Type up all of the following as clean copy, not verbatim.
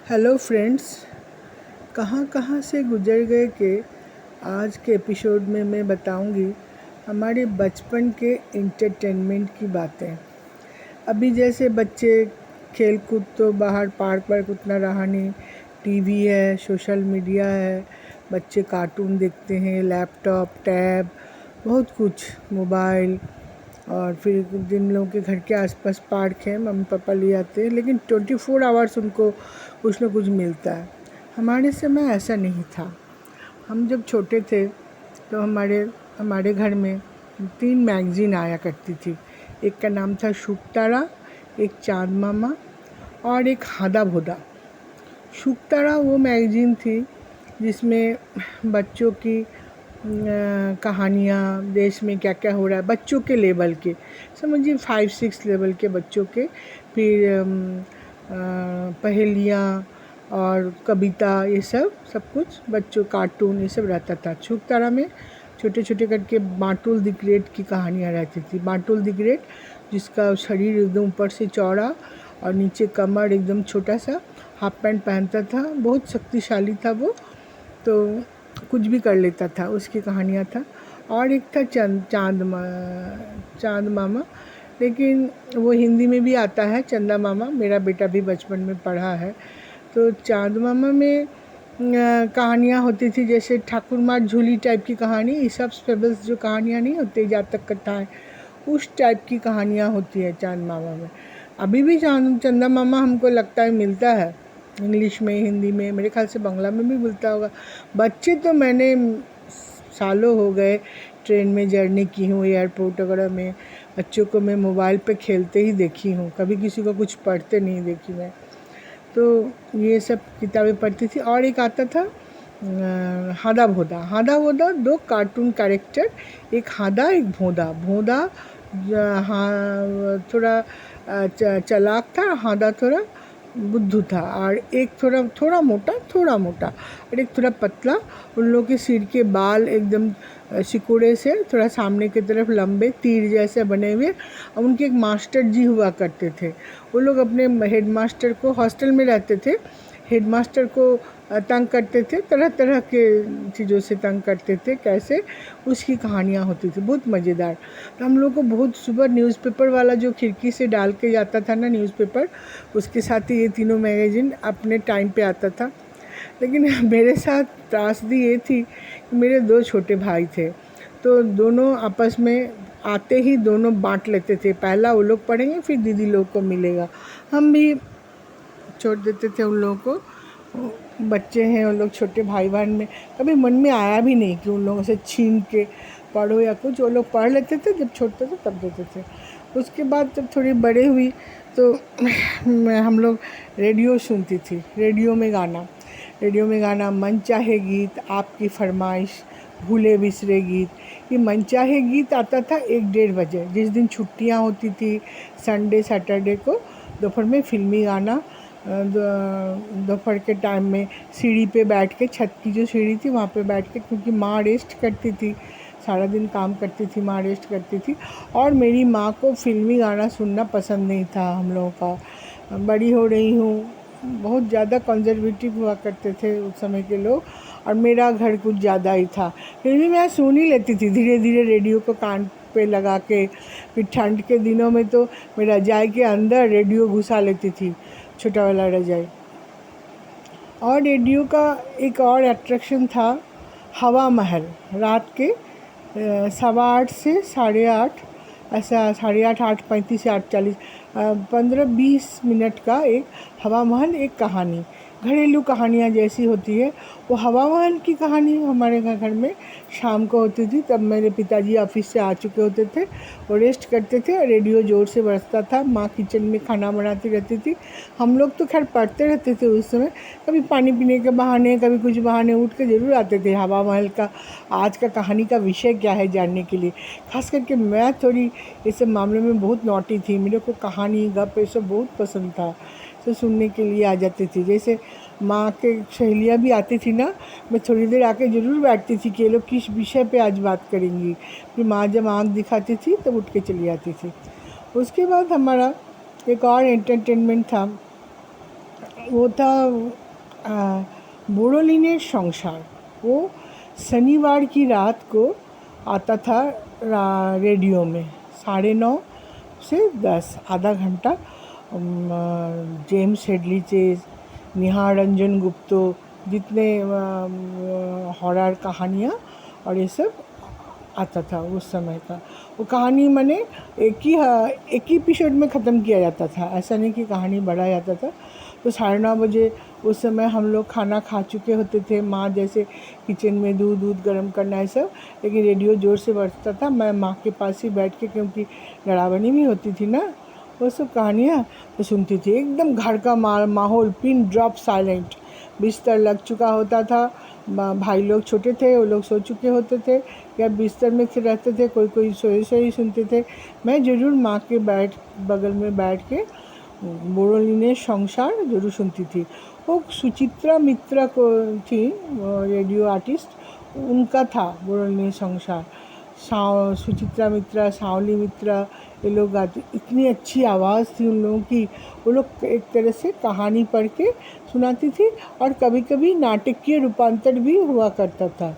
Hello friends, कहाँ कहाँ से गुजर गए कि आज के एपिसोड में मैं बताऊंगी हमारे बचपन के इंटरटेनमेंट की बातें। अभी जैसे बच्चे खेल कूद तो बाहर पार्क वार्क उतना रहा नहीं, टीवी है, सोशल मीडिया है, बच्चे कार्टून देखते हैं, लैपटॉप, टैब, बहुत कुछ, मोबाइल। और फिर जिन लोगों के घर के आसपास पार्क है, मम्मी पापा ले जाते हैं, लेकिन 24 आवर्स उनको कुछ ना कुछ मिलता है। हमारे समय ऐसा नहीं था। हम जब छोटे थे तो हमारे घर में 3 मैगज़ीन आया करती थी। एक का नाम था शुभ तारा, एक चाँद मामा और एक हादा भोदा। शुभ तारा वो मैगज़ीन थी जिसमें बच्चों की कहानियाँ, देश में क्या क्या हो रहा है, बच्चों के लेवल के, समझिए 5-6 लेवल के बच्चों के। फिर पहेलियाँ और कविता, ये सब कुछ बच्चों, कार्टून, ये सब रहता था। शुभ तारा में छोटे छोटे करके बाटुल द ग्रेट की कहानियाँ रहती थी। बाटुल द ग्रेट, जिसका शरीर एकदम ऊपर से चौड़ा और नीचे कमर एकदम छोटा सा, हाफ पैंट पहनता था, बहुत शक्तिशाली था वो, तो कुछ भी कर लेता था, उसकी कहानियाँ था। और एक था चाँद मामा, लेकिन वो हिंदी में भी आता है, चंदा मामा, मेरा बेटा भी बचपन में पढ़ा है। तो चाँद मामा में कहानियाँ होती थी जैसे ठाकुर मार झूली टाइप की कहानी, ईसप्स फेबल्स जो कहानियाँ नहीं होती, जातक कथाएं, उस टाइप की कहानियाँ होती है चाँद मामा में। अभी भी चंदा मामा हमको लगता है मिलता है, इंग्लिश में, हिंदी में, मेरे ख्याल से बांग्ला में भी मिलता होगा। बच्चे तो मैंने सालों हो गए ट्रेन में जर्नी की हूँ, एयरपोर्ट वगैरह में बच्चों को मैं मोबाइल पे खेलते ही देखी हूँ, कभी किसी को कुछ पढ़ते नहीं देखी मैं। तो ये सब किताबें पढ़ती थी। और एक आता था हादा भोदा। हादा भोदा 2 कार्टून कैरेक्टर, एक हादा एक भोदा। भोदा हाँ थोड़ा चालाक था, हादा थोड़ा बुद्धू था, और एक थोड़ा मोटा और एक थोड़ा पतला। उन लोगों के सिर के बाल एकदम सिकोड़े से थोड़ा सामने की तरफ लंबे तीर जैसे बने हुए। और उनके एक मास्टर जी हुआ करते थे। वो लोग अपने हेड मास्टर को, हॉस्टल में रहते थे, हेड मास्टर को तंग करते थे, तरह तरह के चीज़ों से तंग करते थे। कैसे, उसकी कहानियाँ होती थी बहुत मज़ेदार। तो हम लोग को बहुत सुबह न्यूज़पेपर वाला जो खिड़की से डाल के जाता था ना न्यूज़पेपर, उसके साथ ही ये तीनों मैगज़ीन अपने टाइम पे आता था। लेकिन मेरे साथ त्रासदी ये थी कि मेरे 2 छोटे भाई थे, तो दोनों आपस में आते ही दोनों बांट लेते थे, पहला वो लोग पढ़ेंगे फिर दीदी लोग को मिलेगा। हम भी छोड़ देते थे उन लोगों को, बच्चे हैं उन लोग, छोटे भाई बहन में कभी मन में आया भी नहीं कि उन लोगों से छीन के पढ़ो या कुछ। वो लोग पढ़ लेते थे, जब छोटे थे तब देते थे। उसके बाद जब थोड़ी बड़े हुई तो हम लोग रेडियो सुनती थी। रेडियो में गाना, मन चाहे गीत, आपकी फरमाइश, भूले बिसरे गीत। ये मन चाहे गीत आता था 1-1:30 बजे, जिस दिन छुट्टियां होती थी, संडे सैटरडे को दोपहर में फिल्मी गाना। दोपहर के टाइम में सीढ़ी पे बैठ के, छत की जो सीढ़ी थी वहाँ पे बैठ के, क्योंकि माँ रेस्ट करती थी, सारा दिन काम करती थी, माँ रेस्ट करती थी, और मेरी माँ को फिल्मी गाना सुनना पसंद नहीं था हम लोगों का। बड़ी हो रही हूँ, बहुत ज़्यादा कंजर्वेटिव हुआ करते थे उस समय के लोग, और मेरा घर कुछ ज़्यादा ही था। फिर भी मैं सुन ही लेती थी धीरे धीरे रेडियो को कान पे लगा के। फिर ठंड के दिनों में तो मैं रजाई के अंदर रेडियो घुसा लेती थी, छोटा वाला रजाई। और रेडियो का एक और अट्रैक्शन था हवा महल। रात के 8:15 से 8:30, ऐसा 8:30, 8:35 से 8:40, 15-20 मिनट का एक हवा महल, एक कहानी, घरेलू कहानियाँ जैसी होती है वो हवा महल की कहानी हमारे घर में शाम को होती थी। तब मेरे पिताजी ऑफिस से आ चुके होते थे, वो रेस्ट करते थे, रेडियो ज़ोर से बजता था, माँ किचन में खाना बनाती रहती थी। हम लोग तो खैर पढ़ते रहते थे उस समय, कभी पानी पीने के बहाने, कभी कुछ बहाने उठ के ज़रूर आते थे हवा महल का आज का कहानी का विषय क्या है जानने के लिए। खास करके मैं थोड़ी इस मामले में बहुत नॉटी थी, मेरे को कहानी गप ये सब बहुत पसंद था, तो सुनने के लिए आ जाती थी। जैसे माँ के सहेलियाँ भी आती थी ना, मैं थोड़ी देर आके ज़रूर बैठती थी कि ये लोग किस विषय पे आज बात करेंगी। फिर माँ जब आँख दिखाती थी तब उठ के चली आती थी। उसके बाद हमारा एक और एंटरटेनमेंट था, वो था बोरोलिनेर संसार। वो शनिवार की रात को आता था रेडियो में 9:30 से 10, आधा घंटा। जेम्स हेडली चेज, निहार रंजन गुप्तो, जितने हॉरर कहानियाँ और ये सब आता था उस समय का। वो कहानी माने एक ही एपिसोड में ख़त्म किया जाता था, ऐसा नहीं कि कहानी बढ़ाया जाता था। तो 9:30 बजे उस समय हम लोग खाना खा चुके होते थे, माँ जैसे किचन में दूध गर्म करना है सब, लेकिन रेडियो ज़ोर से बजता था। मैं माँ के पास ही बैठ के, क्योंकि लड़ावनी भी होती थी ना, वो सब कहानियाँ तो सुनती थी। एकदम घर का माहौल पिन ड्रॉप साइलेंट। बिस्तर लग चुका होता था, भाई लोग छोटे थे, वो लोग सो चुके होते थे या बिस्तर में रहते थे, कोई सोए सुनते थे। मैं ज़रूर माँ के बगल में बैठ के बोरोलिनेर संसार ज़रूर सुनती थी। वो सुचित्रा मित्रा को थी रेडियो आर्टिस्ट, उनका था बोरोलिनेर संसार। सुचित्रा मित्रा, सावली मित्रा, ये लोग गाती, इतनी अच्छी आवाज़ थी उन लोगों की। वो लोग एक तरह से कहानी पढ़ के सुनाती थी और कभी कभी नाटकीय रूपांतर भी हुआ करता था।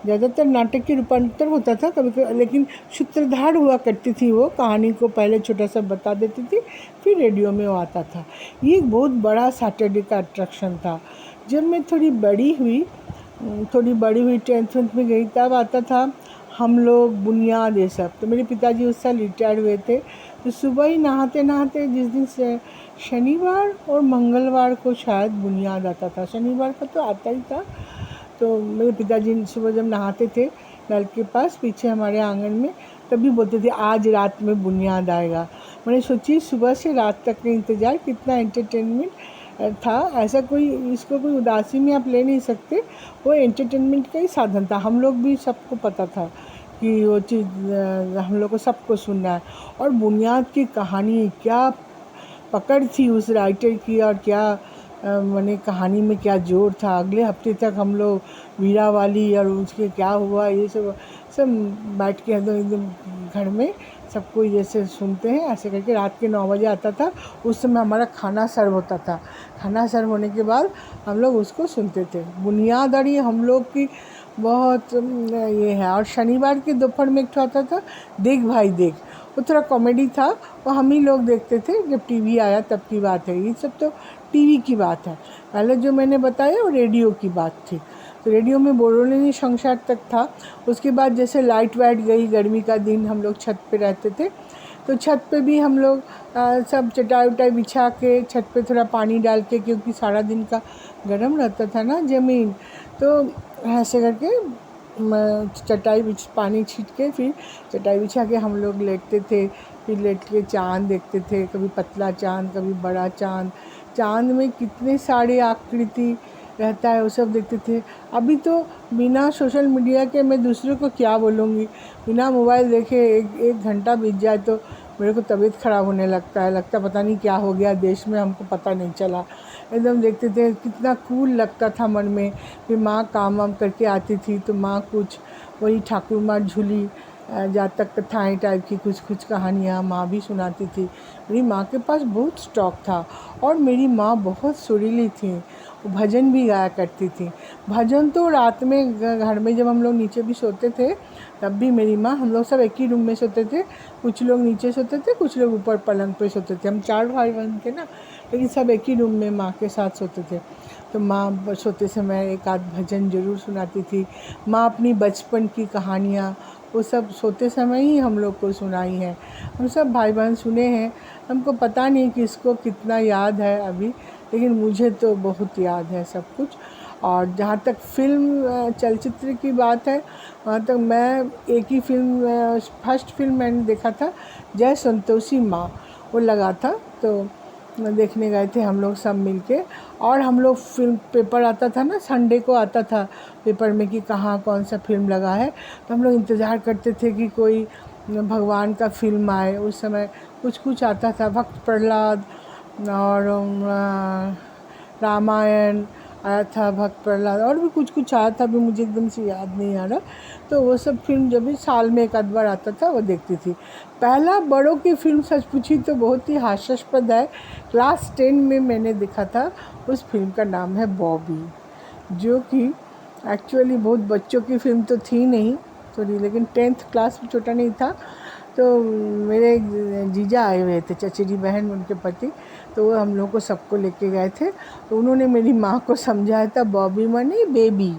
ज़्यादातर नाटक की रूपांतर होता था कभी कभी, लेकिन सूत्रधार हुआ करती थी। वो कहानी को पहले छोटा सा बता देती थी, फिर रेडियो में वो आता था। ये एक बहुत बड़ा सैटरडे का अट्रैक्शन था। जब मैं थोड़ी बड़ी हुई 10th में गई, तब आता था हम लोग बुनियाद ये सब। तो मेरे पिताजी उस साल रिटायर हुए थे, तो सुबह ही नहाते नहाते, जिस दिन से शनिवार और मंगलवार को शायद बुनियाद आता था, शनिवार का तो आता ही था। तो मेरे पिताजी सुबह जब नहाते थे नल के पास पीछे हमारे आंगन में, तभी बोलते थे आज रात में बुनियाद आएगा। मैंने सोची सुबह से रात तक का इंतज़ार, कितना एंटरटेनमेंट था। ऐसा कोई, इसको कोई उदासी में आप ले नहीं सकते, वो एंटरटेनमेंट का ही साधन था। हम लोग भी, सबको पता था कि वो चीज़ हम लोग को सबको सुनना है। और बुनियाद की कहानी, क्या पकड़ थी उस राइटर की, और क्या मैंने कहानी में क्या जोर था। अगले हफ्ते तक हम लोग वीरा वाली और उसके क्या हुआ, ये सब बैठ के एकदम घर में सबको जैसे सुनते हैं, ऐसे करके रात के 9 बजे आता था। उस समय हमारा खाना सर्व होता था, खाना सर्व होने के बाद हम लोग उसको सुनते थे। बुनियादी हम लोग की बहुत ये है। और शनिवार के दोपहर में एक ठो आता था देख भाई देख, वो थोड़ा कॉमेडी था, वो हम ही लोग देखते थे जब टीवी आया तब की बात है। ये सब तो टीवी की बात है, पहले जो मैंने बताया वो रेडियो की बात थी। तो रेडियो में बोरोलिनेर संसार तक था। उसके बाद जैसे लाइट वाइट गई, गर्मी का दिन, हम लोग छत पे रहते थे, तो छत पे भी हम लोग सब चटाई उटाई बिछा के छत पे थोड़ा पानी डाल के, क्योंकि सारा दिन का गर्म रहता था ना ज़मीन, तो ऐसे करके चटाई पानी छीट के फिर चटाई बिछा के हम लोग लेटते थे। फिर लेट के चाँद देखते थे, कभी पतला चाँद, कभी बड़ा चाँद। चाँद में कितने सारे आकृति रहता है, वो सब देखते थे। अभी तो बिना सोशल मीडिया के मैं दूसरों को क्या बोलूँगी, बिना मोबाइल देखे एक घंटा बीत जाए तो मेरे को तबीयत ख़राब होने लगता है। लगता पता नहीं क्या हो गया देश में, हमको पता नहीं चला। एकदम देखते थे, कितना कूल लगता था मन में। फिर माँ काम वाम करके आती थी तो माँ कुछ वही ठाकुर माँ झूली, जातक कथाएँ टाइप की कुछ कहानियाँ माँ भी सुनाती थी। मेरी माँ के पास बहुत स्टॉक था। और मेरी माँ बहुत सुरीली थी, वो भजन भी गाया करती थी। भजन तो रात में घर में जब हम लोग नीचे भी सोते थे तब भी मेरी माँ, हम लोग सब एक ही रूम में सोते थे, कुछ लोग नीचे सोते थे, कुछ लोग ऊपर पलंग पे सोते थे। हम 4 भाई बहन थे ना, लेकिन सब एक ही रूम में माँ के साथ सोते थे। तो माँ सोते समय एक आध भजन ज़रूर सुनाती थी। माँ अपनी बचपन की कहानियाँ वो सब सोते समय ही हम लोग को सुनाई है। हम सब भाई बहन सुने हैं, हमको पता नहीं कि इसको कितना याद है अभी, लेकिन मुझे तो बहुत याद है सब कुछ। और जहाँ तक फिल्म चलचित्र की बात है, वहाँ तक मैं एक ही फिल्म, फर्स्ट फिल्म मैंने देखा था जय संतोषी माँ, वो लगा था तो देखने गए थे हम लोग सब मिल के। और हम लोग फिल्म पेपर आता था ना, संडे को आता था पेपर में कि कहाँ कौन सा फिल्म लगा है, तो हम लोग इंतज़ार करते थे कि कोई भगवान का फिल्म आए। उस समय कुछ आता था, भक्त प्रहलाद और रामायण, आया था, भक्त प्रहलाद, और भी कुछ कुछ आया था, अभी मुझे एकदम से याद नहीं आ रहा। तो वो सब फिल्म जब भी साल में एक आध बार आता था वो देखती थी। पहला बड़ों की फिल्म सच पूछी तो बहुत ही हास्यास्पद है, क्लास 10 में मैंने देखा था। उस फिल्म का नाम है बॉबी, जो कि एक्चुअली बहुत बच्चों की फिल्म तो थी नहीं थोड़ी, लेकिन 10th क्लास में, छोटा नहीं था। तो मेरे जीजा आए हुए थे, चचेरी बहन, उनके पति, तो वो हम लोग को सबको लेके गए थे। तो उन्होंने मेरी माँ को समझाया था बॉबी माने बेबी,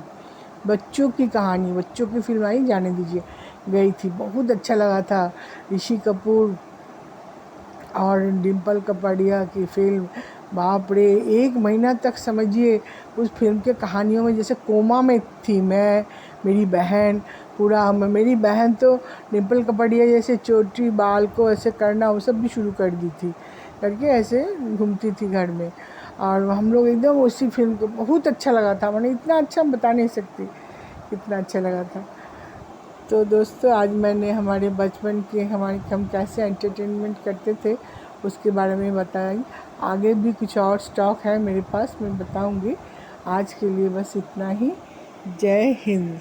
बच्चों की कहानी, बच्चों की फिल्म आई, जाने दीजिए। गई थी, बहुत अच्छा लगा था। ऋषि कपूर और डिम्पल कपाड़िया की फिल्म, बाप रे, 1 महीना तक समझिए उस फिल्म के कहानियों में जैसे कोमा में थी मैं, मेरी बहन, पूरा मेरी बहन तो डिम्पल कपाड़िया जैसे चोटी बाल को ऐसे करना वो सब भी शुरू कर दी थी, करके ऐसे घूमती थी घर में। और हम लोग एकदम उसी फिल्म को, बहुत अच्छा लगा था, मैंने इतना अच्छा बता नहीं सकती कितना अच्छा लगा था। तो दोस्तों, आज मैंने हमारे बचपन के हम कैसे एंटरटेनमेंट करते थे उसके बारे में बताई। आगे भी कुछ और स्टॉक है मेरे पास, मैं बताऊंगी। आज के लिए बस इतना ही। जय हिंद।